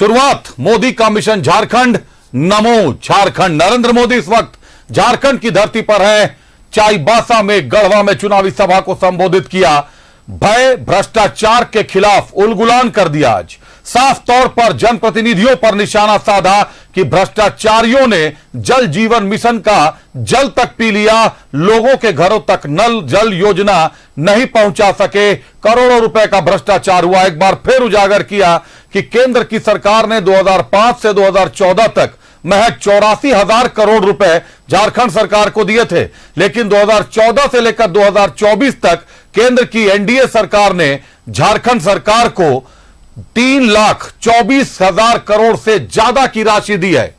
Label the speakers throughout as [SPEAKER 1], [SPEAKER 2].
[SPEAKER 1] शुरुआत मोदी का मिशन झारखंड, नमो झारखंड। नरेंद्र मोदी इस वक्त झारखंड की धरती पर है। चाईबासा में गढ़वा में चुनावी सभा को संबोधित किया। भय भ्रष्टाचार के खिलाफ उलगुलान कर दिया। आज साफ तौर पर जनप्रतिनिधियों पर निशाना साधा कि भ्रष्टाचारियों ने जल जीवन मिशन का जल तक पी लिया, लोगों के घरों तक नल जल योजना नहीं पहुंचा सके, करोड़ों रुपए का भ्रष्टाचार हुआ। एक बार फिर उजागर किया कि केंद्र की सरकार ने 2005 से 2014 तक महज 84,000 करोड़ रुपए झारखंड सरकार को दिए थे, लेकिन 2014 से लेकर 2024 तक केंद्र की एनडीए सरकार ने झारखंड सरकार को 3,24,000 करोड़ से ज्यादा की राशि दी है।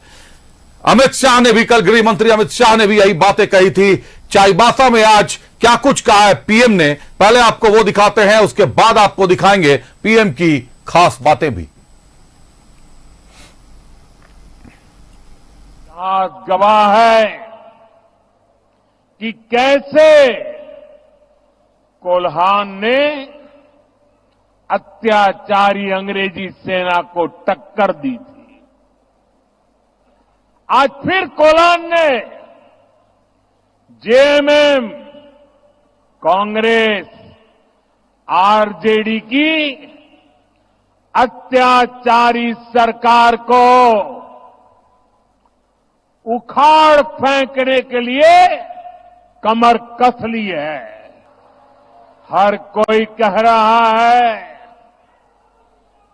[SPEAKER 1] अमित शाह ने भी, कल गृह मंत्री अमित शाह ने भी यही बातें कही थी। चाईबासा में आज क्या कुछ कहा है पीएम ने, पहले आपको वो दिखाते हैं, उसके बाद आपको दिखाएंगे पीएम की खास बातें भी।
[SPEAKER 2] गवाह है कि कैसे कोल्हान ने अत्याचारी अंग्रेजी सेना को टक्कर दी थी। आज फिर कोल्हान ने जेएमएम, कांग्रेस, आरजेडी की अत्याचारी सरकार को उखाड़ फेंकने के लिए कमर कस ली है। हर कोई कह रहा है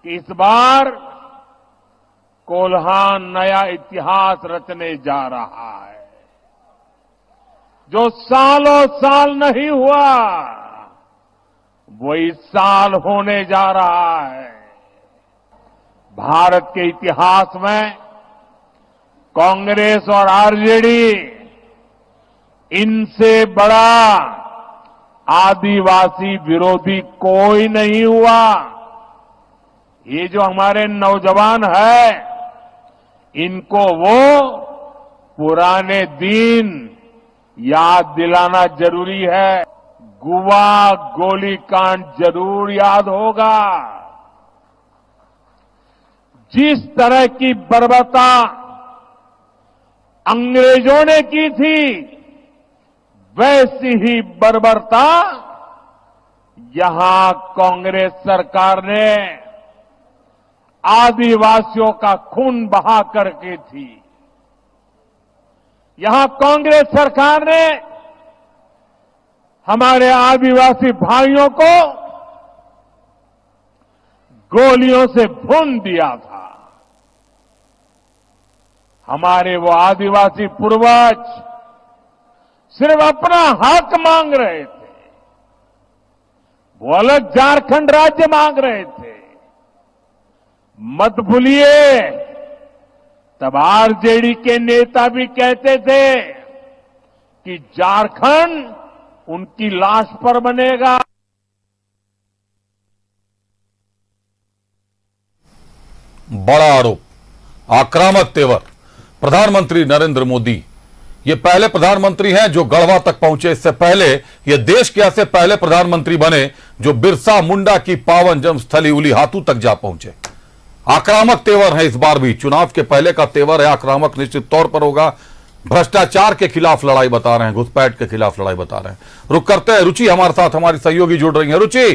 [SPEAKER 2] कि इस बार कोल्हान नया इतिहास रचने जा रहा है। जो सालों साल नहीं हुआ वो इस साल होने जा रहा है। भारत के इतिहास में कांग्रेस और आरजेडी, इनसे बड़ा आदिवासी विरोधी कोई नहीं हुआ। ये जो हमारे नौजवान हैं, इनको वो पुराने दिन याद दिलाना जरूरी है। गुवा गोलीकांड जरूर याद होगा। जिस तरह की बर्बरता अंग्रेजों ने की थी, वैसी ही बर्बरता यहां कांग्रेस सरकार ने आदिवासियों का खून बहा करके थी। यहां कांग्रेस सरकार ने हमारे आदिवासी भाइयों को गोलियों से भून दिया था। हमारे वो आदिवासी पूर्वज सिर्फ अपना हक मांग रहे थे, वो अलग झारखंड राज्य मांग रहे थे। मत भूलिए, तब आरजेडी के नेता भी कहते थे कि झारखंड उनकी लाश पर बनेगा।
[SPEAKER 1] बड़ा आरोप, आक्रामक तेवर। प्रधानमंत्री नरेंद्र मोदी ये पहले प्रधानमंत्री हैं जो गढ़वा तक पहुंचे। इससे पहले ये देश के ऐसे पहले प्रधानमंत्री बने जो बिरसा मुंडा की पावन जन्मस्थली उलीहातू तक जा पहुंचे। आक्रामक तेवर है इस बार भी, चुनाव के पहले का तेवर है आक्रामक, निश्चित तौर पर होगा। भ्रष्टाचार के खिलाफ लड़ाई बता रहे हैं, घुसपैठ के खिलाफ लड़ाई बता रहे हैं। रुक करते हैं, रुचि हमारे साथ, हमारी सहयोगी जुड़ रही है। रुचि,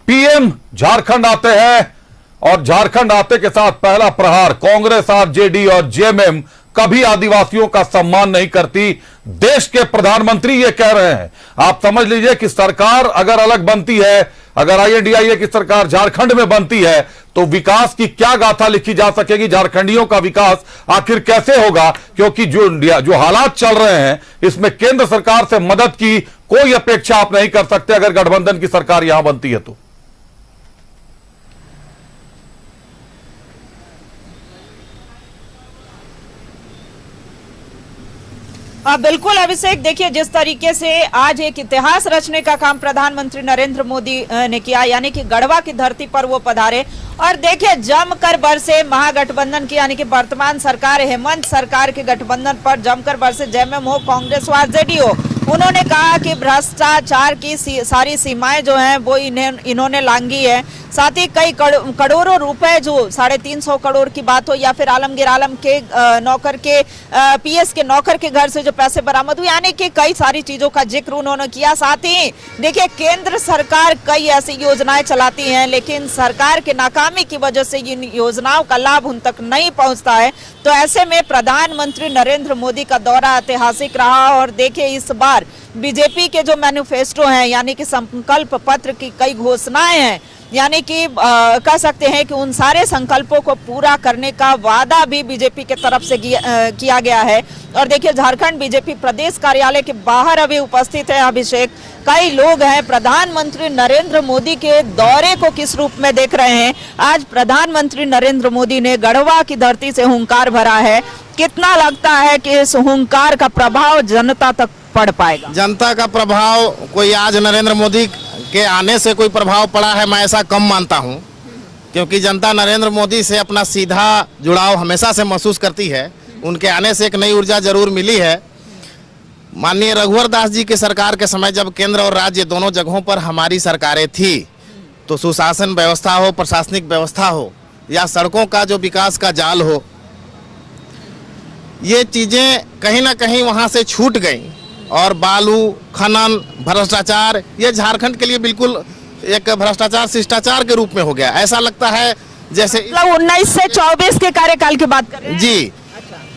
[SPEAKER 1] पीएम झारखंड आते हैं और झारखंड आते के साथ पहला प्रहार, कांग्रेस, आरजेडी और जेएमएम कभी आदिवासियों का सम्मान नहीं करती। देश के प्रधानमंत्री ये कह रहे हैं। आप समझ लीजिए कि सरकार अगर अलग बनती है, अगर आईएनडीआईए की सरकार झारखंड में बनती है, तो विकास की क्या गाथा लिखी जा सकेगी। झारखंडियों का विकास आखिर कैसे होगा, क्योंकि जो हालात चल रहे हैं इसमें केंद्र सरकार से मदद की कोई अपेक्षा आप नहीं कर सकते अगर गठबंधन की सरकार यहां बनती है तो।
[SPEAKER 3] बिल्कुल अभिषेक, देखिए जिस तरीके से आज एक इतिहास रचने का काम प्रधानमंत्री नरेंद्र मोदी ने किया, यानी कि गढ़वा की धरती पर वो पधारे और देखिए जमकर बरसे महागठबंधन की, यानी कि वर्तमान सरकार हेमंत सरकार के गठबंधन पर जमकर बरसे। जेएमएम हो, कांग्रेस हो, आरजेडी हो, उन्होंने कहा कि भ्रष्टाचार की सारी सीमाएं जो हैं वो इन्होंने लांघी है। साथ ही कई करोड़ों रुपए जो 350 करोड़ की बात हो या फिर आलमगीर आलम के नौकर के पीएस के नौकर के घर से जो पैसे बरामद हुए, यानी कि कई सारी चीजों का जिक्र उन्होंने किया। साथ ही देखिए केंद्र सरकार कई ऐसी योजनाएं चलाती है लेकिन सरकार के नाकामी की वजह से इन योजनाओं का लाभ उन तक नहीं पहुंचता है। तो ऐसे में प्रधानमंत्री नरेंद्र मोदी का दौरा ऐतिहासिक रहा और देखिए इस बार बीजेपी के जो मैनिफेस्टो हैं यानी कि संकल्प पत्र की कई घोषणाएं हैं, यानी कि कह सकते हैं कि उन सारे संकल्पों को पूरा करने का वादा भी बीजेपी के तरफ से किया गया है। और देखिए झारखंड बीजेपी प्रदेश कार्यालय के बाहर अभी उपस्थित है अभिषेक, कई लोग हैं। प्रधानमंत्री नरेंद्र मोदी के दौरे को किस रूप में देख रहे हैं? आज प्रधानमंत्री नरेंद्र मोदी ने गढ़वा की धरती से हुंकार भरा है, कितना लगता है कि इस हुंकार का प्रभाव जनता तक पड़ पाएगा?
[SPEAKER 4] जनता का प्रभाव कोई आज नरेंद्र मोदी के आने से कोई प्रभाव पड़ा है, मैं ऐसा कम मानता हूं, क्योंकि जनता नरेंद्र मोदी से अपना सीधा जुड़ाव हमेशा से महसूस करती है। उनके आने से एक नई ऊर्जा जरूर मिली है। माननीय रघुवर दास जी की सरकार के समय जब केंद्र और राज्य दोनों जगहों पर हमारी सरकारें थी तो सुशासन व्यवस्था हो, प्रशासनिक व्यवस्था हो या सड़कों का जो विकास का जाल हो, ये चीजें कहीं ना कहीं वहां से छूट गई और बालू खनन भ्रष्टाचार ये झारखंड के लिए बिल्कुल एक भ्रष्टाचार शिष्टाचार के रूप में हो गया। ऐसा लगता है जैसे
[SPEAKER 3] 19 से 24 के कार्यकाल की बात कर रहे हैं
[SPEAKER 4] जी।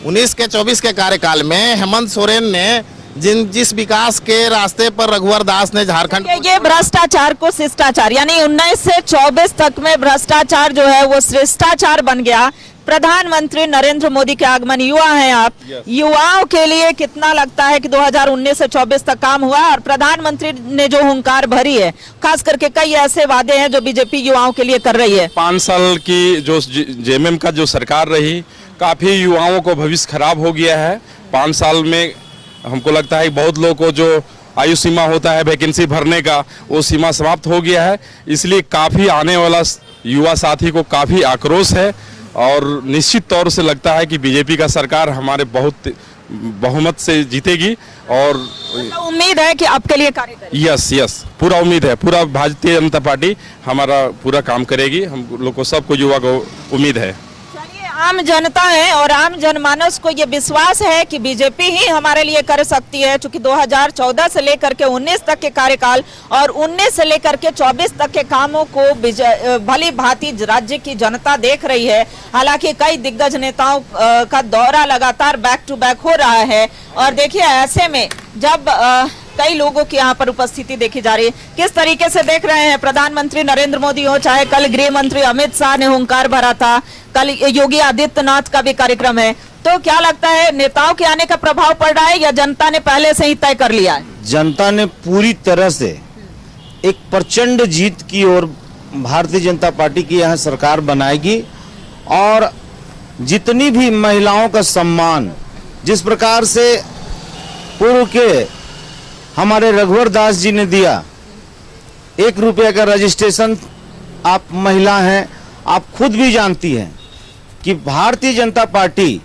[SPEAKER 4] 19 के 24 के कार्यकाल में हेमंत सोरेन ने जिस विकास के रास्ते पर रघुवर दास ने झारखंड
[SPEAKER 3] ये भ्रष्टाचार को शिष्टाचार यानी 19 से 24 तक में भ्रष्टाचार जो है वो शिष्टाचार बन गया। प्रधानमंत्री नरेंद्र मोदी के आगमन, युवा हैं आप, युवाओं के लिए कितना लगता है कि 2019 से 24 तक काम हुआ? और प्रधानमंत्री ने जो हुंकार भरी है, खास करके कई ऐसे वादे हैं जो बीजेपी युवाओं के लिए कर रही है।
[SPEAKER 5] 5 साल की जो जेएमएम का जो सरकार रही, काफी युवाओं को भविष्य खराब हो गया है। 5 साल में हमको लगता है बहुत लोगों को जो आयु सीमा होता है वैकेंसी भरने का, वो सीमा समाप्त हो गया है। इसलिए काफी आने वाला युवा साथी को काफी आक्रोश है और निश्चित तौर से लगता है कि बीजेपी का सरकार हमारे बहुत बहुमत से जीतेगी और
[SPEAKER 3] उम्मीद है कि आपके लिए कार्य करेगी।
[SPEAKER 5] यस पूरा उम्मीद है। पूरा भारतीय जनता पार्टी हमारा पूरा काम करेगी। हम लोग को सबको युवा को उम्मीद है।
[SPEAKER 3] आम जनता है और आम जनमानस को ये विश्वास है कि बीजेपी ही हमारे लिए कर सकती है, क्योंकि 2014 से लेकर के 19 तक के कार्यकाल और 19 से लेकर के 24 तक के कामों को भली भांति राज्य की जनता देख रही है। हालांकि कई दिग्गज नेताओं का दौरा लगातार बैक टू बैक हो रहा है और देखिए ऐसे में जब कई लोगों की यहाँ पर उपस्थिति देखी जा रही है, किस तरीके से देख रहे हैं प्रधानमंत्री नरेंद्र मोदी हो, चाहे कल गृह मंत्री अमित शाह ने हुंकार भरा था, कल योगी आदित्यनाथ का भी कार्यक्रम है, तो क्या लगता है नेताओं के आने का प्रभाव पड़ रहा है या जनता ने पहले से ही तय कर लिया है?
[SPEAKER 6] जनता ने पूरी तरह से एक प्रचंड जीत की ओर भारतीय जनता पार्टी की यहाँ सरकार बनाएगी और जितनी भी महिलाओं का सम्मान जिस प्रकार से पूर्व के हमारे रघुवर दास जी ने दिया, 1 रुपये का रजिस्ट्रेशन, आप महिला हैं, आप खुद भी जानती हैं कि भारतीय जनता पार्टी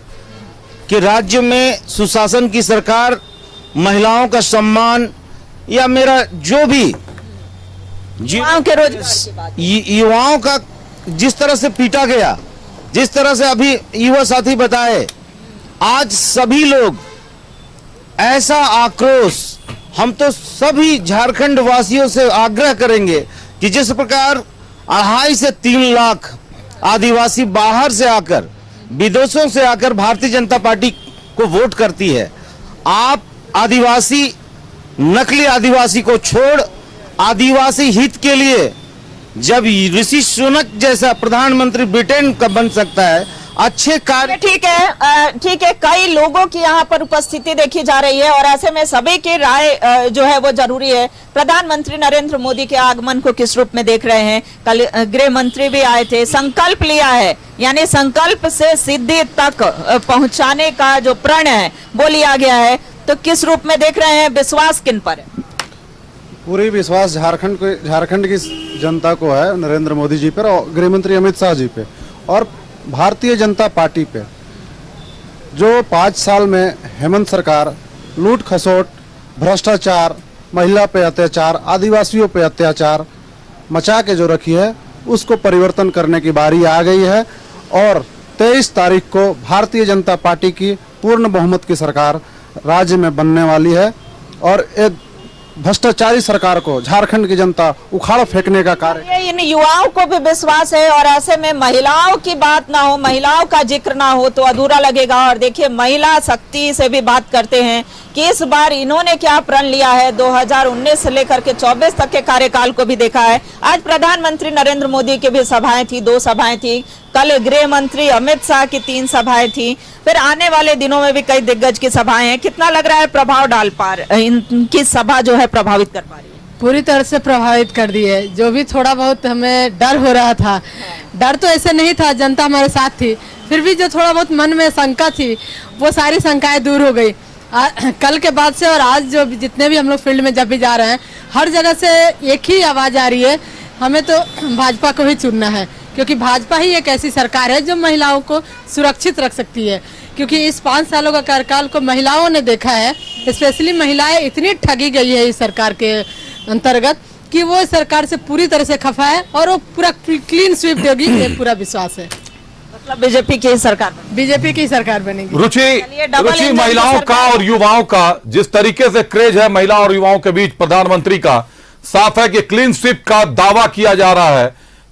[SPEAKER 6] के राज्य में सुशासन की सरकार, महिलाओं का सम्मान या मेरा जो भी युवाओं का जिस तरह से पीटा गया, जिस तरह से अभी युवा साथी बताए, आज सभी लोग ऐसा आक्रोश, हम तो सभी झारखंड वासियों से आग्रह करेंगे कि जिस प्रकार 2.5 से 3 लाख आदिवासी बाहर से आकर, विदेशों से आकर भारतीय जनता पार्टी को वोट करती है, आप आदिवासी, नकली आदिवासी को छोड़ आदिवासी हित के लिए जब ऋषि सुनक जैसा प्रधानमंत्री ब्रिटेन का बन सकता है, अच्छे कार्य।
[SPEAKER 3] ठीक है, कई लोगों की यहाँ पर उपस्थिति देखी जा रही है और ऐसे में सभी की राय जो है वो जरूरी है। प्रधानमंत्री नरेंद्र मोदी के आगमन को किस रूप में देख रहे हैं? कल गृह मंत्री भी आए थे, संकल्प लिया है, यानी संकल्प से सिद्धि तक पहुंचाने का जो प्रण है वो लिया गया है, तो किस रूप में देख रहे हैं? विश्वास किन पर है?
[SPEAKER 7] पूरी विश्वास झारखंड की जनता को है नरेंद्र मोदी जी पर और गृह मंत्री अमित शाह जी पे और भारतीय जनता पार्टी पे। जो 5 साल में हेमंत सरकार लूट खसोट भ्रष्टाचार, महिला पे अत्याचार, आदिवासियों पे अत्याचार मचा के जो रखी है उसको परिवर्तन करने की बारी आ गई है। और 23 तारीख को भारतीय जनता पार्टी की पूर्ण बहुमत की सरकार राज्य में बनने वाली है और एक भ्रष्टाचारी सरकार को झारखंड की जनता उखाड़ फेंकने का कार्य।
[SPEAKER 3] ये इन युवाओं को भी विश्वास है और ऐसे में महिलाओं की बात ना हो, महिलाओं का जिक्र ना हो तो अधूरा लगेगा। और देखिए महिला शक्ति से भी बात करते हैं कि इस बार इन्होंने क्या प्रण लिया है। 2019 से लेकर के 24 तक के कार्यकाल को भी देखा है। आज प्रधानमंत्री नरेंद्र मोदी की भी सभाएं थी, 2 सभाएं थी, कल गृह मंत्री अमित शाह की 3 सभाएं थी, फिर आने वाले दिनों में भी कई दिग्गज की सभाएं हैं। कितना लग रहा है प्रभाव डाल पा इनकी सभा जो है प्रभावित कर पा रही है?
[SPEAKER 8] पूरी तरह से प्रभावित कर दी है। जो भी थोड़ा बहुत हमें डर हो रहा था, डर तो ऐसे नहीं था, जनता हमारे साथ थी, फिर भी जो थोड़ा बहुत मन में शंका थी वो सारी शंकाएं दूर हो गई। कल के बाद से और आज जो जितने भी हम लोग फील्ड में जब भी जा रहे हैं, हर जगह से एक ही आवाज आ रही है, हमें तो भाजपा को ही चुनना है, क्योंकि भाजपा ही एक ऐसी सरकार है जो महिलाओं को सुरक्षित रख सकती है। क्योंकि इस 5 सालों का कार्यकाल को महिलाओं ने देखा है, स्पेशली महिलाएं इतनी ठगी गई है इस सरकार के अंतर्गत कि वो इस सरकार से पूरी तरह से खफा है और वो पूरा क्लीन स्वीप देगी, ये पूरा विश्वास है।
[SPEAKER 3] मतलब बीजेपी की सरकार बनेगी।
[SPEAKER 1] रुचि महिलाओं का और युवाओं का जिस तरीके से क्रेज है महिला और युवाओं के बीच प्रधानमंत्री का, साफ है कि क्लीन स्वीप का दावा किया जा रहा है।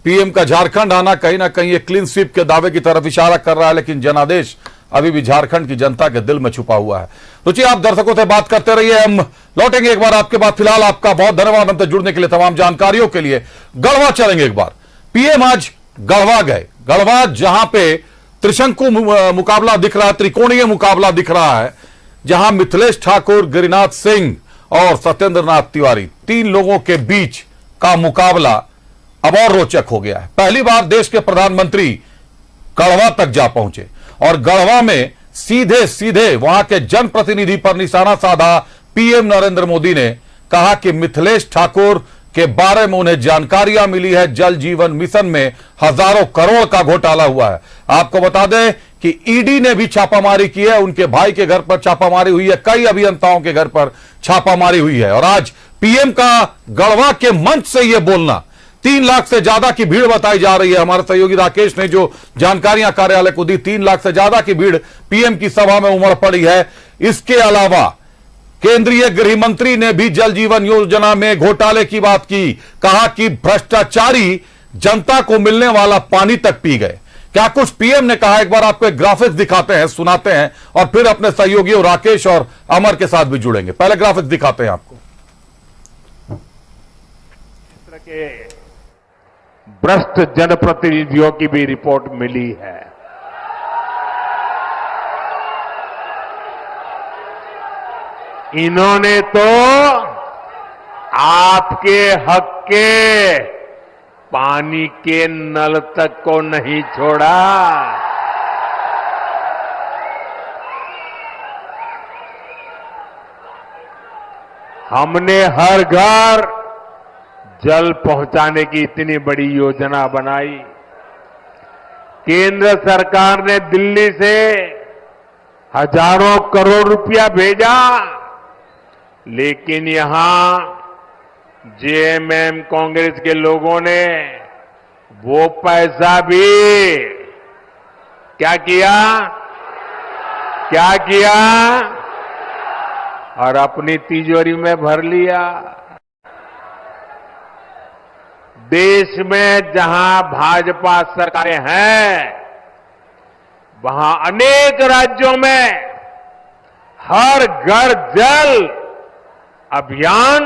[SPEAKER 1] पीएम का झारखंड आना कहीं ना कहीं एक क्लीन स्वीप के दावे की तरफ इशारा कर रहा है, लेकिन जनादेश अभी भी झारखंड की जनता के दिल में छुपा हुआ है। रुचि, आप दर्शकों से बात करते रहिए, हम लौटेंगे एक बार आपके बाद। फिलहाल आपका बहुत धन्यवाद हमसे जुड़ने के लिए, तमाम जानकारियों के लिए। गढ़वा चलेंगे एक बार। पीएम आज गढ़वा गए। गढ़वा जहां पे त्रिशंकु मुकाबला दिख रहा है, त्रिकोणीय मुकाबला दिख रहा है, जहां मिथिलेश ठाकुर, गिरिनाथ सिंह और सत्येंद्र नाथ तिवारी, 3 लोगों के बीच का मुकाबला अब और रोचक हो गया है। पहली बार देश के प्रधानमंत्री गढ़वा तक जा पहुंचे और गढ़वा में सीधे सीधे वहां के जनप्रतिनिधि पर निशाना साधा। पीएम नरेंद्र मोदी ने कहा कि मिथिलेश ठाकुर के बारे में उन्हें जानकारियां मिली है, जल जीवन मिशन में हजारों करोड़ का घोटाला हुआ है। आपको बता दें कि ईडी ने भी छापामारी की है, उनके भाई के घर पर छापामारी हुई है, कई अभियंताओं के घर पर छापामारी हुई है। और आज पीएम का गढ़वा के मंच से यह बोलना, 3 लाख से ज्यादा की भीड़ बताई जा रही है। हमारे सहयोगी राकेश ने जो जानकारियां कार्यालय को दी, 3 लाख से ज्यादा की भीड़ पीएम की सभा में उमड़ पड़ी है। इसके अलावा केंद्रीय गृह मंत्री ने भी जल जीवन योजना में घोटाले की बात की, कहा कि भ्रष्टाचारी जनता को मिलने वाला पानी तक पी गए। क्या कुछ पीएम ने कहा, एक बार आपको एक ग्राफिक्स दिखाते हैं, सुनाते हैं और फिर अपने सहयोगियों राकेश और अमर के साथ भी जुड़ेंगे। पहले ग्राफिक्स दिखाते हैं आपको।
[SPEAKER 2] भ्रष्ट जनप्रतिनिधियों की भी रिपोर्ट मिली है। इन्होंने तो आपके हक के पानी के नल तक को नहीं छोड़ा। हमने हर घर जल पहुंचाने की इतनी बड़ी योजना बनाई। केंद्र सरकार ने दिल्ली से हजारों करोड़ रुपया भेजा, लेकिन यहां जेएमएम कांग्रेस के लोगों ने वो पैसा भी क्या किया और अपनी तिजोरी में भर लिया। देश में जहां भाजपा सरकारें हैं, वहां अनेक राज्यों में हर घर जल अभियान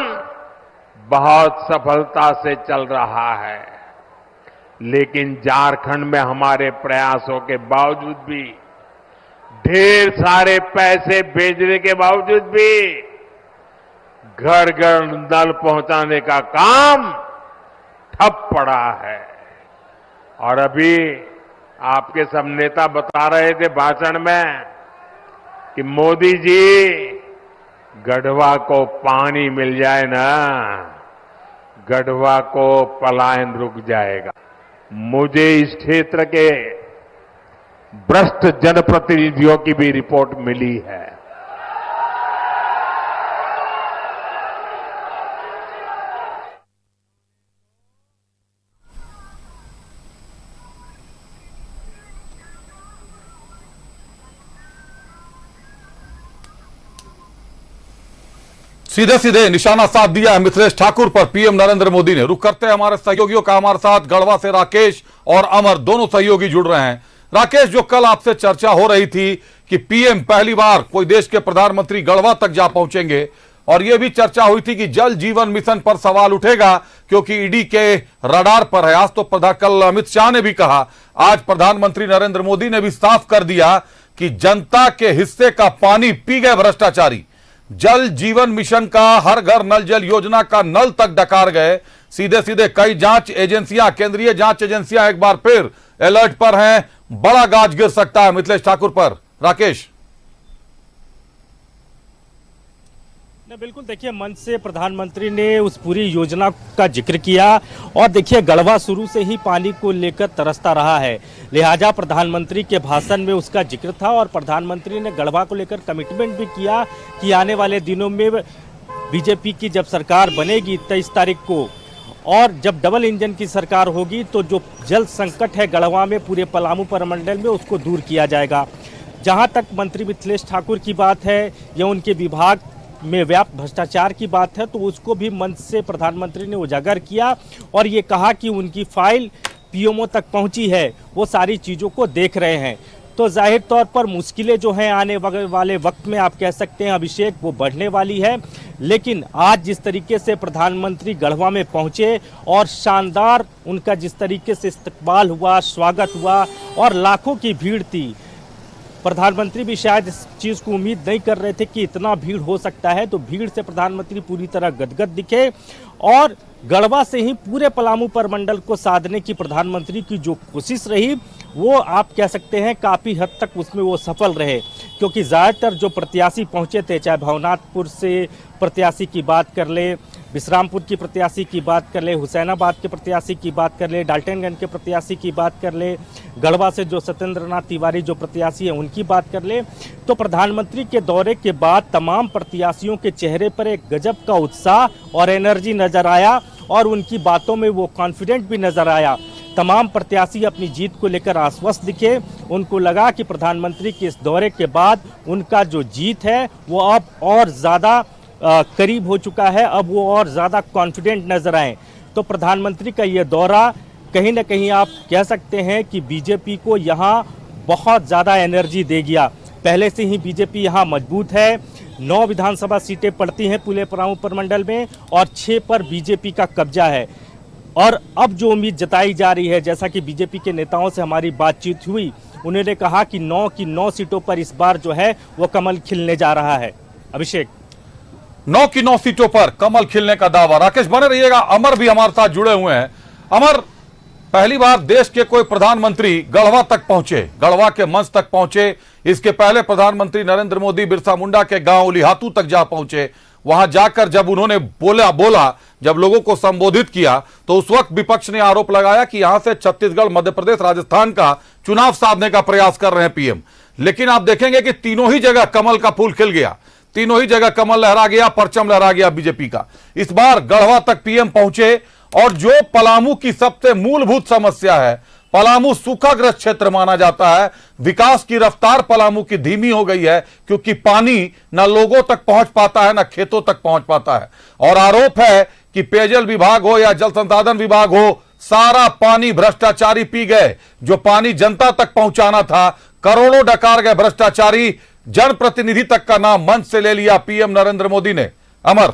[SPEAKER 2] बहुत सफलता से चल रहा है। लेकिन झारखंड में हमारे प्रयासों के बावजूद भी, ढेर सारे पैसे भेजने के बावजूद भी घर घर नल पहुंचाने का काम ठप पड़ा है। और अभी आपके सब नेता बता रहे थे भाषण में कि मोदी जी, गढ़वा को पानी मिल जाए ना, गढ़वा को पलायन रुक जाएगा। मुझे इस क्षेत्र के भ्रष्ट जनप्रतिनिधियों की भी रिपोर्ट मिली है।
[SPEAKER 1] सीधे सीधे निशाना साध दिया है मिथिलेश ठाकुर पर पीएम नरेंद्र मोदी ने। रुक करते हैं हमारे सहयोगियों का। हमारे साथ गढ़वा से राकेश और अमर दोनों सहयोगी जुड़ रहे हैं। राकेश, जो कल आपसे चर्चा हो रही थी कि पीएम पहली बार कोई देश के प्रधानमंत्री गढ़वा तक जा पहुंचेंगे, और यह भी चर्चा हुई थी कि जल जीवन मिशन पर सवाल उठेगा क्योंकि ईडी के रडार पर है। आज तो कल अमित शाह ने भी कहा, आज प्रधानमंत्री नरेंद्र मोदी ने भी साफ कर दिया कि जनता के हिस्से का पानी पी गए भ्रष्टाचारी। जल जीवन मिशन का हर घर नल जल योजना का नल तक डकार गए। सीधे सीधे कई जांच एजेंसियां, केंद्रीय जांच एजेंसियां एक बार फिर अलर्ट पर हैं। बड़ा गाज गिर सकता है मिथिलेश ठाकुर पर। राकेश,
[SPEAKER 9] बिल्कुल, देखिए मंच से प्रधानमंत्री ने उस पूरी योजना का जिक्र किया और देखिए गढ़वा शुरू से ही पानी को लेकर तरसता रहा है, लिहाजा प्रधानमंत्री के भाषण में उसका जिक्र था और प्रधानमंत्री ने गढ़वा को लेकर कमिटमेंट भी किया कि आने वाले दिनों में बीजेपी की जब सरकार बनेगी 23 तारीख को, और जब डबल इंजन की सरकार होगी तो जो जल संकट है गढ़वा में पूरे पलामू प्रमंडल में उसको दूर किया जाएगा। जहां तक मंत्री मिथिलेश ठाकुर की बात है या उनके विभाग में व्याप्त भ्रष्टाचार की बात है तो उसको भी मंच से प्रधानमंत्री ने उजागर किया और ये कहा कि उनकी फाइल पीएमओ तक पहुंची है, वो सारी चीज़ों को देख रहे हैं। तो जाहिर तौर पर मुश्किलें जो हैं आने वाले वक्त में आप कह सकते हैं अभिषेक वो बढ़ने वाली है, लेकिन आज जिस तरीके से प्रधानमंत्री गढ़वा में पहुंचे और शानदार उनका जिस तरीके से इस्तकबाल हुआ, स्वागत हुआ और लाखों की भीड़ थी, प्रधानमंत्री भी शायद इस चीज़ को उम्मीद नहीं कर रहे थे कि इतना भीड़ हो सकता है। तो भीड़ से प्रधानमंत्री पूरी तरह गदगद दिखे और गढ़वा से ही पूरे पलामू प्रमंडल को साधने की प्रधानमंत्री की जो कोशिश रही वो आप कह सकते हैं काफ़ी हद तक उसमें वो सफल रहे, क्योंकि ज़्यादातर जो प्रत्याशी पहुंचे थे, चाहे भवनाथपुर से प्रत्याशी की बात कर ले, विश्रामपुर की प्रत्याशी की बात कर ले, हुसैनाबाद के प्रत्याशी की बात कर ले, डाल्टनगंज के प्रत्याशी की बात कर ले, गढ़वा से जो सत्येंद्र नाथ तिवारी जो प्रत्याशी हैं उनकी बात कर ले, तो प्रधानमंत्री के दौरे के बाद तमाम प्रत्याशियों के चेहरे पर एक गजब का उत्साह और एनर्जी नजर आया और उनकी बातों में वो कॉन्फिडेंट भी नजर आया। तमाम प्रत्याशी अपनी जीत को लेकर आश्वस्त दिखे। उनको लगा कि प्रधानमंत्री के इस दौरे के बाद उनका जो जीत है वो अब और ज़्यादा करीब हो चुका है, अब वो और ज़्यादा कॉन्फिडेंट नजर आए। तो प्रधानमंत्री का ये दौरा कहीं ना कहीं आप कह सकते हैं कि बीजेपी को यहाँ बहुत ज़्यादा एनर्जी दे गया। पहले से ही बीजेपी यहाँ मजबूत है, 9 विधानसभा सीटें पड़ती हैं पूरे पलामू प्रमंडल में और 6 पर बीजेपी का कब्जा है। और अब जो उम्मीद जताई जा रही है, जैसा कि बीजेपी के नेताओं से हमारी बातचीत हुई, उन्होंने कहा कि 9 की 9 सीटों पर इस बार जो है वो कमल खिलने जा रहा है। अभिषेक,
[SPEAKER 1] 9 की 9 सीटों पर कमल खिलने का दावा। राकेश बने रहिएगा। अमर भी हमारे साथ जुड़े हुए हैं। अमर, पहली बार देश के कोई प्रधानमंत्री गढ़वा तक पहुंचे, गढ़वा के मंच तक पहुंचे। इसके पहले प्रधानमंत्री नरेंद्र मोदी बिरसा मुंडा के गांव उलिहातू तक जा पहुंचे। वहां जाकर जब उन्होंने बोला जब लोगों को संबोधित किया तो उस वक्त विपक्ष ने आरोप लगाया कि यहां से छत्तीसगढ़, मध्य प्रदेश, राजस्थान का चुनाव साधने का प्रयास कर रहे हैं पीएम। लेकिन आप देखेंगे कि तीनों ही जगह कमल का फूल खिल गया, तीनों ही जगह कमल लहरा गया, परचम लहरा गया बीजेपी का। इस बार गढ़वा तक पीएम पहुंचे और जो पलामू की सबसे मूलभूत समस्या है, पलामू सूखाग्रस्त क्षेत्र माना जाता है, विकास की रफ्तार पलामू की धीमी हो गई है क्योंकि पानी न लोगों तक पहुंच पाता है न खेतों तक पहुंच पाता है। और आरोप है कि पेयजल विभाग हो या जल संसाधन विभाग हो, सारा पानी भ्रष्टाचारी पी गए। जो पानी जनता तक पहुंचाना था, करोड़ों डकार गए भ्रष्टाचारी। जनप्रतिनिधि तक का नाम मंच से ले लिया पीएम नरेंद्र मोदी ने। अमर,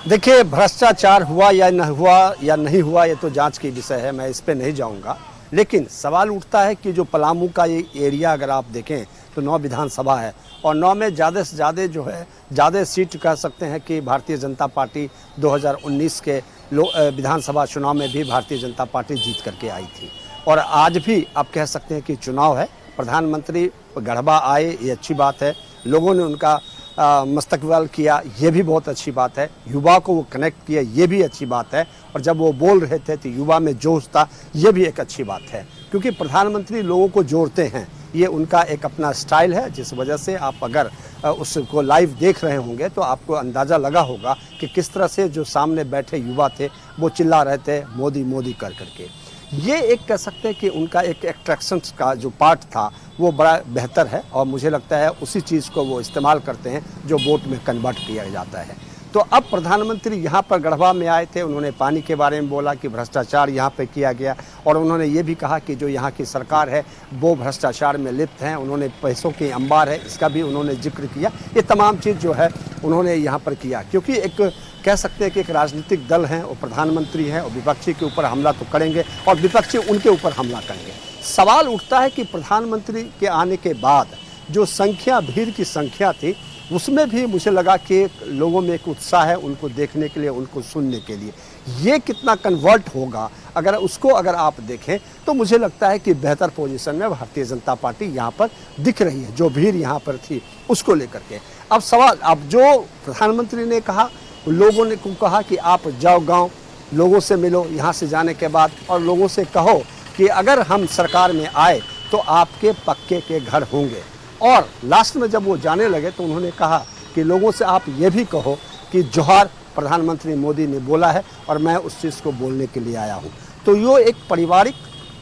[SPEAKER 10] देखिए, भ्रष्टाचार हुआ या नहीं हुआ ये तो जांच की विषय है, मैं इस पे नहीं जाऊंगा। लेकिन सवाल उठता है कि जो पलामू का ये एरिया अगर आप देखें तो 9 विधानसभा है और 9 में ज़्यादा से ज़्यादा जो है ज़्यादा सीट कह सकते हैं कि भारतीय जनता पार्टी 2019 के विधानसभा चुनाव में भी भारतीय जनता पार्टी जीत करके आई थी। और आज भी आप कह सकते हैं कि चुनाव है, प्रधानमंत्री गढ़वा आए, ये अच्छी बात है। लोगों ने उनका मुस्तकबिल किया, ये भी बहुत अच्छी बात है। युवा को वो कनेक्ट किया, ये भी अच्छी बात है। और जब वो बोल रहे थे तो युवा में जोश था, ये भी एक अच्छी बात है, क्योंकि प्रधानमंत्री लोगों को जोड़ते हैं, ये उनका एक अपना स्टाइल है। जिस वजह से आप अगर उसको लाइव देख रहे होंगे तो आपको अंदाज़ा लगा होगा कि किस तरह से जो सामने बैठे युवा थे वो चिल्ला रहे थे मोदी मोदी कर करके। ये एक कह सकते हैं कि उनका एक एट्रैक्शन का जो पार्ट था वो बड़ा बेहतर है और मुझे लगता है उसी चीज़ को वो इस्तेमाल करते हैं जो वोट में कन्वर्ट किया जाता है। तो अब प्रधानमंत्री यहाँ पर गढ़वा में आए थे, उन्होंने पानी के बारे में बोला कि भ्रष्टाचार यहाँ पे किया गया और उन्होंने ये भी कहा कि जो यहाँ की सरकार है वो भ्रष्टाचार में लिप्त हैं, उन्होंने पैसों की अंबार है इसका भी उन्होंने जिक्र किया। ये तमाम चीज़ जो है उन्होंने यहाँ पर किया, क्योंकि एक कह सकते हैं कि एक राजनीतिक दल है और प्रधानमंत्री हैं और विपक्षी के ऊपर हमला तो करेंगे और विपक्षी उनके ऊपर हमला करेंगे। सवाल उठता है कि प्रधानमंत्री के आने के बाद जो संख्या, भीड़ की संख्या थी, उसमें भी मुझे लगा कि लोगों में एक उत्साह है उनको देखने के लिए, उनको सुनने के लिए। ये कितना कन्वर्ट होगा अगर आप देखें तो मुझे लगता है कि बेहतर पोजीशन में भारतीय जनता पार्टी यहाँ पर दिख रही है, जो भीड़ यहाँ पर थी उसको लेकर के। अब सवाल, अब जो प्रधानमंत्री ने कहा, लोगों ने कहा कि आप जाओ गाँव, लोगों से मिलो यहाँ से जाने के बाद और लोगों से कहो कि अगर हम सरकार में आए तो आपके पक्के के घर होंगे। और लास्ट में जब वो जाने लगे तो उन्होंने कहा कि लोगों से आप ये भी कहो कि जोहार प्रधानमंत्री मोदी ने बोला है और मैं उस चीज़ को बोलने के लिए आया हूँ। तो ये एक पारिवारिक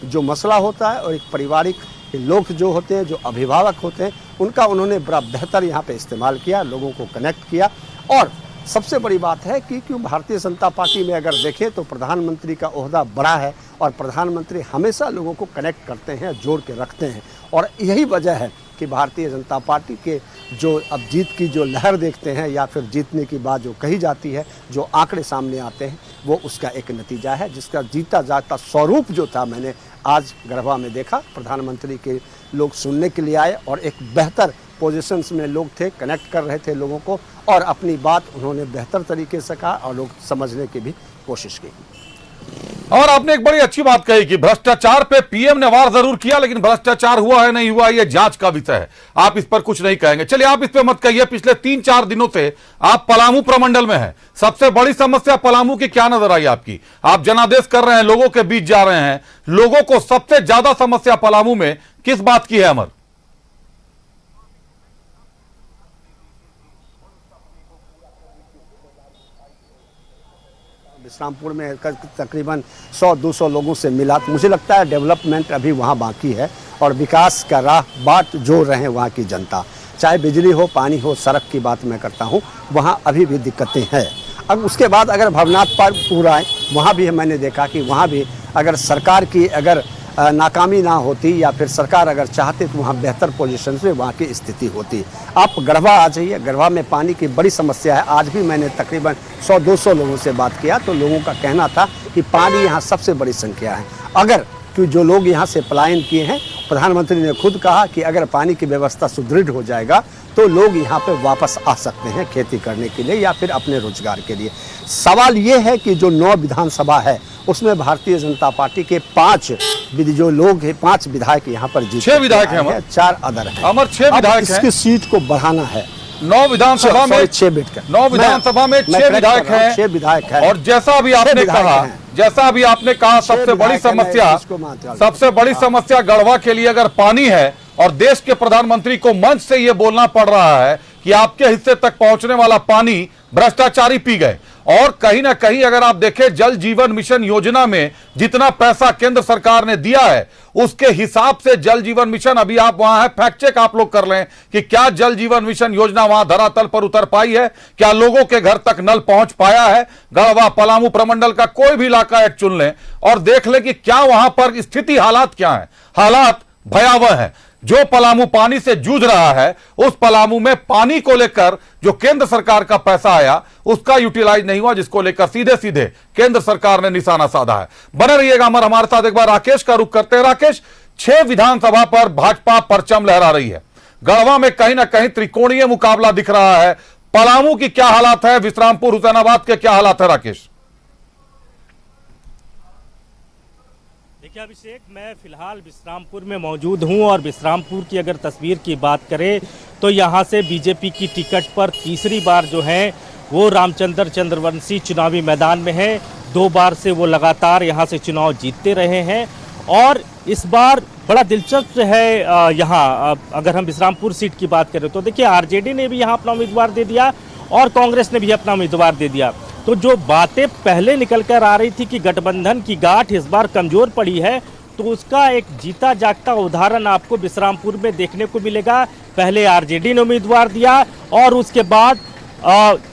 [SPEAKER 10] जो मसला होता है और एक पारिवारिक लोग जो होते हैं, जो अभिभावक होते हैं, उनका उन्होंने बड़ा बेहतर यहाँ पे इस्तेमाल किया, लोगों को कनेक्ट किया। और सबसे बड़ी बात है कि क्यों भारतीय जनता पार्टी में अगर देखें तो प्रधानमंत्री का ओहदा बड़ा है और प्रधानमंत्री हमेशा लोगों को कनेक्ट करते हैं, जोड़ के रखते हैं। और यही वजह है कि भारतीय जनता पार्टी के जो अब जीत की जो लहर देखते हैं या फिर जीतने की बात जो कही जाती है, जो आंकड़े सामने आते हैं, वो उसका एक नतीजा है, जिसका जीता जाता स्वरूप जो था मैंने आज गढ़वा में देखा। प्रधानमंत्री के लोग सुनने के लिए आए और एक बेहतर पोजीशंस में लोग थे, कनेक्ट कर रहे थे लोगों को और अपनी बात उन्होंने बेहतर तरीके से कहा और लोग समझने की भी कोशिश की।
[SPEAKER 1] और आपने एक बड़ी अच्छी बात कही कि भ्रष्टाचार पे पीएम ने वार जरूर किया, लेकिन भ्रष्टाचार हुआ है नहीं हुआ ये जांच का विषय है, आप इस पर कुछ नहीं कहेंगे। चलिए आप इस पे मत कहिए, पिछले 3-4 दिनों से आप पलामू प्रमंडल में हैं, सबसे बड़ी समस्या पलामू की क्या नजर आई आपकी? आप जनादेश कर रहे हैं, लोगों के बीच जा रहे हैं, लोगों को सबसे ज्यादा समस्या पलामू में किस बात की है अमर?
[SPEAKER 10] विश्रामपुर में तकरीबन 100-200 लोगों से मिला, तो मुझे लगता है डेवलपमेंट अभी वहाँ बाकी है और विकास का राह बाट जोड़ रहे हैं वहाँ की जनता। चाहे बिजली हो, पानी हो, सड़क की बात मैं करता हूँ, वहाँ अभी भी दिक्कतें हैं। अब उसके बाद अगर भवनाथपुर आए, वहाँ भी मैंने देखा कि वहाँ भी अगर सरकार की अगर नाकामी ना होती या फिर सरकार अगर चाहती तो वहाँ बेहतर पोजीशन से वहाँ की स्थिति होती। आप गढ़वा आ जाइए, गढ़वा में पानी की बड़ी समस्या है। आज भी मैंने तकरीबन 100-200 लोगों से बात किया तो लोगों का कहना था कि पानी यहाँ सबसे बड़ी संख्या है। अगर कि जो लोग यहाँ से पलायन किए हैं, प्रधानमंत्री ने खुद कहा कि अगर पानी की व्यवस्था सुदृढ़ हो जाएगा तो लोग यहाँ पे वापस आ सकते हैं खेती करने के लिए या फिर अपने रोजगार के लिए। सवाल ये है कि जो 9 विधानसभा है उसमें भारतीय जनता पार्टी के 5 जो लोग हैं, 5 विधायक यहाँ पर जीते,
[SPEAKER 1] 6 विधायक हैं,
[SPEAKER 10] 4 अदर हैं।
[SPEAKER 1] अमर 6 विधायक हैं।
[SPEAKER 10] इसकी सीट को बढ़ाना है।
[SPEAKER 1] 9 विधानसभा में
[SPEAKER 10] 6 बैठ
[SPEAKER 1] 9 विधानसभा में 6 विधायक हैं,
[SPEAKER 10] 6 विधायक हैं।
[SPEAKER 1] और जैसा अभी आपने कहा सबसे बड़ी समस्या गढ़वा के लिए अगर पानी है और देश के प्रधानमंत्री को मंच से यह बोलना पड़ रहा है कि आपके हिस्से तक पहुंचने वाला पानी भ्रष्टाचारी पी गए। और कहीं ना कहीं अगर आप देखें जल जीवन मिशन योजना में जितना पैसा केंद्र सरकार ने दिया है उसके हिसाब से जल जीवन मिशन, अभी आप वहां है, फैक्ट चेक आप लोग कर लें कि क्या जल जीवन मिशन योजना वहां धरातल पर उतर पाई है, क्या लोगों के घर तक नल पहुंच पाया है? गढ़वा पलामू प्रमंडल का कोई भी इलाका एक चुन लें और देख लें कि क्या वहां पर स्थिति, हालात क्या है। हालात भयावह है। जो पलामू पानी से जूझ रहा है, उस पलामू में पानी को लेकर जो केंद्र सरकार का पैसा आया उसका यूटिलाइज नहीं हुआ, जिसको लेकर सीधे सीधे केंद्र सरकार ने निशाना साधा है। बने रहिएगा अमर, हमारे साथ एक बार राकेश का रुख करते हैं। राकेश, 6 विधानसभा पर भाजपा परचम लहरा रही है, गढ़वा में कहीं ना कहीं त्रिकोणीय मुकाबला दिख रहा है। पलामू की क्या हालात है, विश्रामपुर हुसैनाबाद के क्या हालात है राकेश?
[SPEAKER 9] देखिए अभिषेक, मैं फिलहाल विश्रामपुर में मौजूद हूं और विश्रामपुर की अगर तस्वीर की बात करें तो यहां से बीजेपी की टिकट पर तीसरी बार जो है वो रामचंद्र चंद्रवंशी चुनावी मैदान में है। 2 बार से वो लगातार यहां से चुनाव जीतते रहे हैं और इस बार बड़ा दिलचस्प है यहाँ अगर हम विश्रामपुर सीट की बात करें तो देखिए आरजेडी ने भी यहाँ अपना उम्मीदवार दे दिया और कांग्रेस ने भी अपना उम्मीदवार दे दिया। तो जो बातें पहले निकल कर आ रही थी कि गठबंधन की गांठ इस बार कमजोर पड़ी है, तो उसका एक जीता जागता उदाहरण आपको बिश्रामपुर में देखने को मिलेगा। पहले आरजेडी ने उम्मीदवार दिया और उसके बाद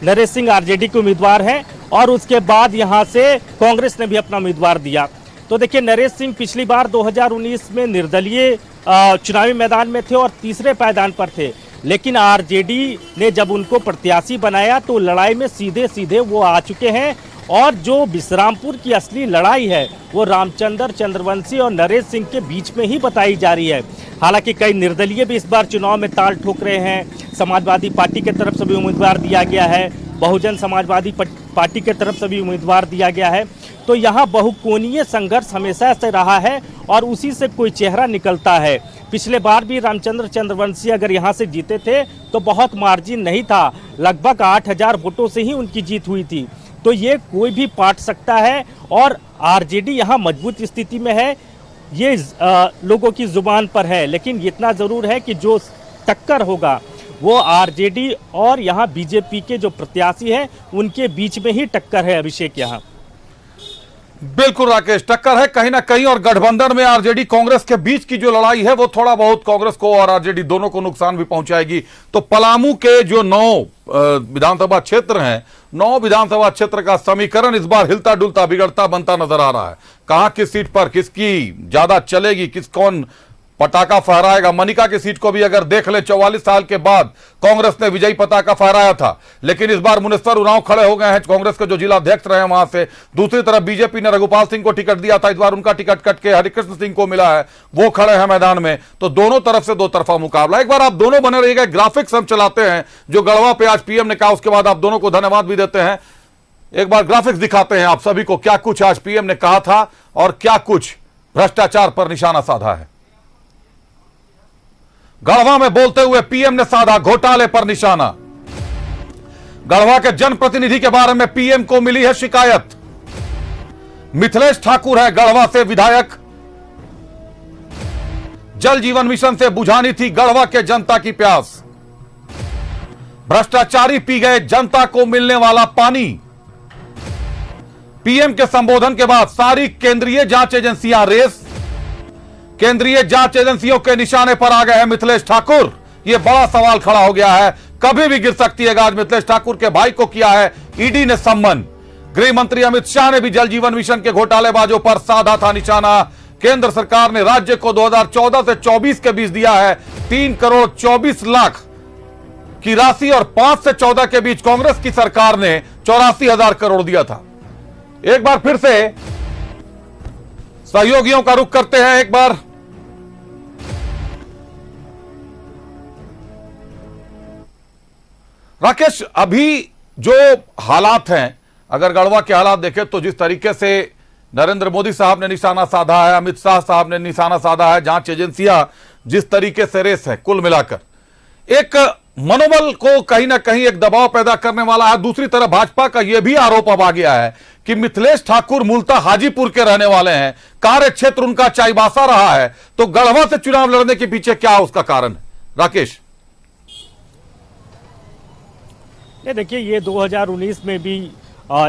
[SPEAKER 9] नरेश सिंह आरजेडी के उम्मीदवार हैं और उसके बाद यहां से कांग्रेस ने भी अपना उम्मीदवार दिया। तो देखिए, नरेश सिंह पिछली बार 2019 में निर्दलीय चुनावी मैदान में थे और तीसरे पायदान पर थे, लेकिन आरजेडी ने जब उनको प्रत्याशी बनाया तो लड़ाई में सीधे सीधे वो आ चुके हैं। और जो बिश्रामपुर की असली लड़ाई है वो रामचंद्र चंद्रवंशी और नरेश सिंह के बीच में ही बताई जा रही है। हालांकि कई निर्दलीय भी इस बार चुनाव में ताल ठोक रहे हैं। समाजवादी पार्टी की तरफ से भी उम्मीदवार दिया गया है, बहुजन समाजवादी पार्टी की तरफ से भी उम्मीदवार दिया गया है। तो यहाँ बहुकोणीय संघर्ष हमेशा से रहा है और उसी से कोई चेहरा निकलता है। पिछले बार भी रामचंद्र चंद्रवंशी अगर यहाँ से जीते थे तो बहुत मार्जिन नहीं था, लगभग 8000 वोटों से ही उनकी जीत हुई थी। तो ये कोई भी पाट सकता है और आरजेडी यहाँ मजबूत स्थिति में है, ये लोगों की जुबान पर है। लेकिन इतना ज़रूर है कि जो टक्कर होगा वो आरजेडी और यहाँ बीजेपी के जो प्रत्याशी हैं उनके बीच में ही टक्कर है। अभिषेक, यहाँ
[SPEAKER 1] बिल्कुल राकेश, टक्कर है कहीं ना कहीं। और गठबंधन में आरजेडी कांग्रेस के बीच की जो लड़ाई है वो थोड़ा बहुत कांग्रेस को और आरजेडी दोनों को नुकसान भी पहुंचाएगी। तो पलामू के जो 9 विधानसभा क्षेत्र हैं, 9 विधानसभा क्षेत्र का समीकरण इस बार हिलता डुलता बिगड़ता बनता नजर आ रहा है। कहां किस सीट पर किसकी ज्यादा चलेगी, कौन पटाखा फहराएगा। मनिका की सीट को भी अगर देख ले, 44 साल के बाद कांग्रेस ने विजयी पताका फहराया था, लेकिन इस बार मुनिस्वर उरांव खड़े हो गए हैं, कांग्रेस के जो जिला अध्यक्ष रहे हैं वहां से। दूसरी तरफ बीजेपी ने रघुपाल सिंह को टिकट दिया था, इस बार उनका टिकट कट के हरिकृष्ण सिंह को मिला है, वो खड़े हैं मैदान में। तो दोनों तरफ से दो तरफा मुकाबला। एक बार आप दोनों बने रहिएगा, ग्राफिक्स हम चलाते हैं जो गढ़वा पे आज पीएम ने कहा, उसके बाद आप दोनों को धन्यवाद भी देते हैं। एक बार ग्राफिक्स दिखाते हैं आप सभी को, क्या कुछ आज पीएम ने कहा था और क्या कुछ भ्रष्टाचार पर निशाना साधा है। गढ़वा में बोलते हुए पीएम ने साधा घोटाले पर निशाना। गढ़वा के जनप्रतिनिधि के बारे में पीएम को मिली है शिकायत। मिथिलेश ठाकुर है गढ़वा से विधायक। जल जीवन मिशन से बुझानी थी गढ़वा के जनता की प्यास। भ्रष्टाचारी पी गए जनता को मिलने वाला पानी। पीएम के संबोधन के बाद सारी केंद्रीय जांच एजेंसियां रेस। केंद्रीय जांच एजेंसियों के निशाने पर आ गए हैं मिथिलेश ठाकुर। यह बड़ा सवाल खड़ा हो गया है, कभी भी गिर सकती है गाज। मिथिलेश ठाकुर के भाई को किया है ईडी ने सम्मन। गृह मंत्री अमित शाह ने भी जल जीवन मिशन के घोटालेबाजों पर साधा था निशाना। केंद्र सरकार ने राज्य को 2014 से 24 के बीच दिया है 3 करोड़ 24 लाख की राशि और 5 से 14 के बीच कांग्रेस की सरकार ने 84,000 करोड़ दिया था। एक बार फिर से सहयोगियों का रुख करते हैं। एक बार राकेश, अभी जो हालात हैं, अगर गढ़वा के हालात देखें तो जिस तरीके से नरेंद्र मोदी साहब ने निशाना साधा है, अमित शाह साहब ने निशाना साधा है, जांच एजेंसियां जिस तरीके से रेस है, कुल मिलाकर एक मनोबल को कहीं ना कहीं एक दबाव पैदा करने वाला है। दूसरी तरफ भाजपा का यह भी आरोप अब आ गया है कि मिथिलेश ठाकुर मूलतः हाजीपुर के रहने वाले हैं, कार्य क्षेत्र उनका चाईबासा रहा है, तो गढ़वा से चुनाव लड़ने के पीछे क्या उसका कारण है राकेश?
[SPEAKER 9] देखिए, ये 2019 में भी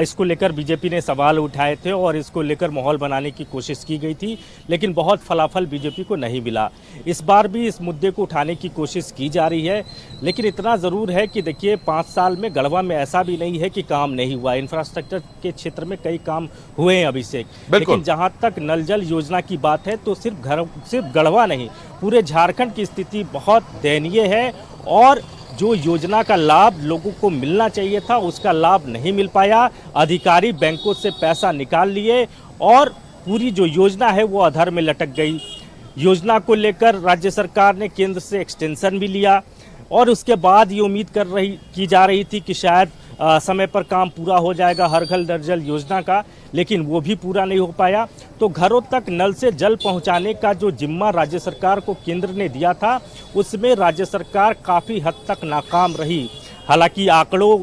[SPEAKER 9] इसको लेकर बीजेपी ने सवाल उठाए थे और इसको लेकर माहौल बनाने की कोशिश की गई थी, लेकिन बहुत फलाफल बीजेपी को नहीं मिला। इस बार भी इस मुद्दे को उठाने की कोशिश की जा रही है, लेकिन इतना ज़रूर है कि देखिए 5 साल में गढ़वा में ऐसा भी नहीं है कि काम नहीं हुआ। इंफ्रास्ट्रक्चर के क्षेत्र में कई काम हुए हैं अभिषेक, लेकिन जहाँ तक नल जल योजना की बात है तो सिर्फ गढ़वा नहीं, पूरे झारखंड की स्थिति बहुत दयनीय है और जो योजना का लाभ लोगों को मिलना चाहिए था उसका लाभ नहीं मिल पाया। अधिकारी बैंकों से पैसा निकाल लिए और पूरी जो योजना है वो अधर में लटक गई। योजना को लेकर राज्य सरकार ने केंद्र से एक्सटेंशन भी लिया और उसके बाद ये उम्मीद की जा रही थी कि शायद समय पर काम पूरा हो जाएगा हर घर नल जल योजना का, लेकिन वो भी पूरा नहीं हो पाया। तो घरों तक नल से जल पहुंचाने का जो जिम्मा राज्य सरकार को केंद्र ने दिया था उसमें राज्य सरकार काफ़ी हद तक नाकाम रही। हालांकि आंकड़ों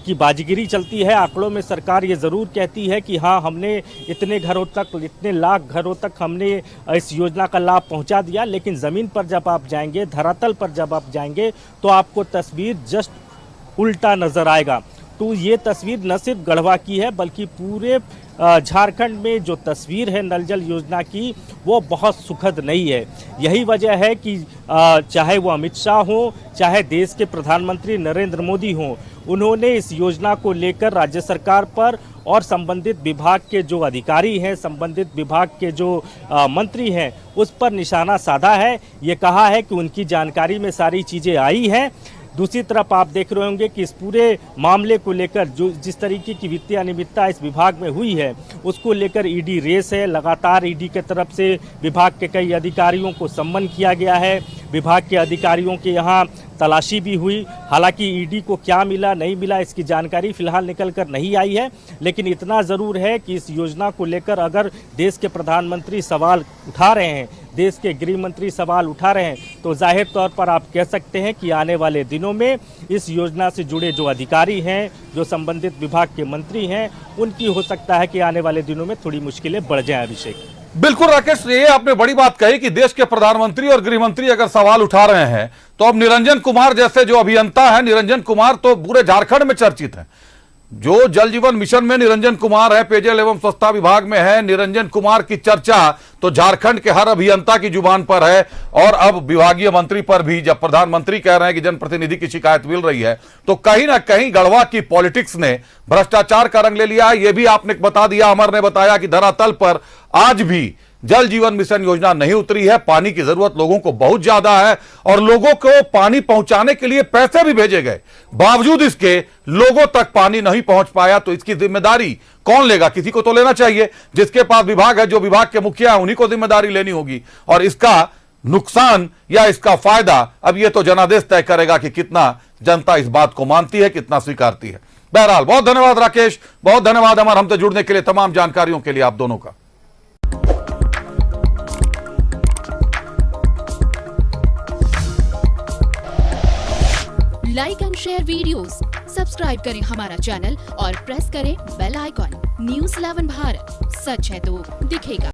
[SPEAKER 9] की बाजीगिरी चलती है, आंकड़ों में सरकार ये ज़रूर कहती है कि हाँ हमने इतने घरों तक, इतने लाख घरों तक हमने इस योजना का लाभ पहुंचा दिया, लेकिन ज़मीन पर जब आप जाएंगे, धरातल पर जब आप जाएंगे तो आपको तस्वीर जस्ट उल्टा नज़र आएगा। तो ये तस्वीर न सिर्फ गढ़वा की है बल्कि पूरे झारखंड में जो तस्वीर है नल जल योजना की वो बहुत सुखद नहीं है। यही वजह है कि चाहे वो अमित शाह हो, चाहे देश के प्रधानमंत्री नरेंद्र मोदी हों, उन्होंने इस योजना को लेकर राज्य सरकार पर और संबंधित विभाग के जो अधिकारी हैं, संबंधित विभाग के जो मंत्री हैं, उस पर निशाना साधा है। ये कहा है कि उनकी जानकारी में सारी चीज़ें आई हैं। दूसरी तरफ आप देख रहे होंगे कि इस पूरे मामले को लेकर जो जिस तरीके की वित्तीय अनियमितता इस विभाग में हुई है, उसको लेकर ईडी रेस है। लगातार ईडी के तरफ से विभाग के कई अधिकारियों को सम्मन किया गया है। विभाग के अधिकारियों के यहाँ तलाशी भी हुई। हालांकि ईडी को क्या मिला नहीं मिला इसकी जानकारी फिलहाल निकल कर नहीं आई है, लेकिन इतना ज़रूर है कि इस योजना को लेकर अगर देश के प्रधानमंत्री सवाल उठा रहे हैं, देश के गृह मंत्री सवाल उठा रहे हैं, तो जाहिर तौर पर आप कह सकते हैं कि आने वाले दिनों में इस योजना से जुड़े जो अधिकारी हैं, जो संबंधित विभाग के मंत्री हैं, उनकी हो सकता है कि आने वाले दिनों में थोड़ी मुश्किलें बढ़ जाएं। अभिषेक,
[SPEAKER 1] बिल्कुल राकेश, ये आपने बड़ी बात कही कि देश के प्रधानमंत्री और गृह मंत्री अगर सवाल उठा रहे हैं तो अब निरंजन कुमार जैसे जो अभियंता है, निरंजन कुमार तो पूरे झारखंड में चर्चित हैं। जो जल जीवन मिशन में निरंजन कुमार है, पेयजल एवं स्वच्छता विभाग में है, निरंजन कुमार की चर्चा तो झारखंड के हर अभियंता की जुबान पर है। और अब विभागीय मंत्री पर भी जब प्रधानमंत्री कह रहे हैं कि जनप्रतिनिधि की शिकायत मिल रही है, तो कहीं ना कहीं गढ़वा की पॉलिटिक्स ने भ्रष्टाचार का रंग ले लिया है। यह भी आपने बता दिया, अमर ने बताया कि धरातल पर आज भी जल जीवन मिशन योजना नहीं उतरी है। पानी की जरूरत लोगों को बहुत ज्यादा है और लोगों को पानी पहुंचाने के लिए पैसे भी भेजे गए, बावजूद इसके लोगों तक पानी नहीं पहुंच पाया। तो इसकी जिम्मेदारी कौन लेगा? किसी को तो लेना चाहिए। जिसके पास विभाग है, जो विभाग के मुखिया है, उन्हीं को जिम्मेदारी लेनी होगी। और इसका नुकसान या इसका फायदा अब यह तो जनादेश तय करेगा कि कितना जनता इस बात को मानती है, कितना स्वीकारती है। बहरहाल बहुत धन्यवाद राकेश, बहुत धन्यवाद अमर, हमसे जुड़ने के लिए, तमाम जानकारियों के लिए आप दोनों का।
[SPEAKER 11] Like and share videos, subscribe करें हमारा चैनल और प्रेस करें बेल आइकॉन। न्यूज़ 11 भारत, सच है तो दिखेगा।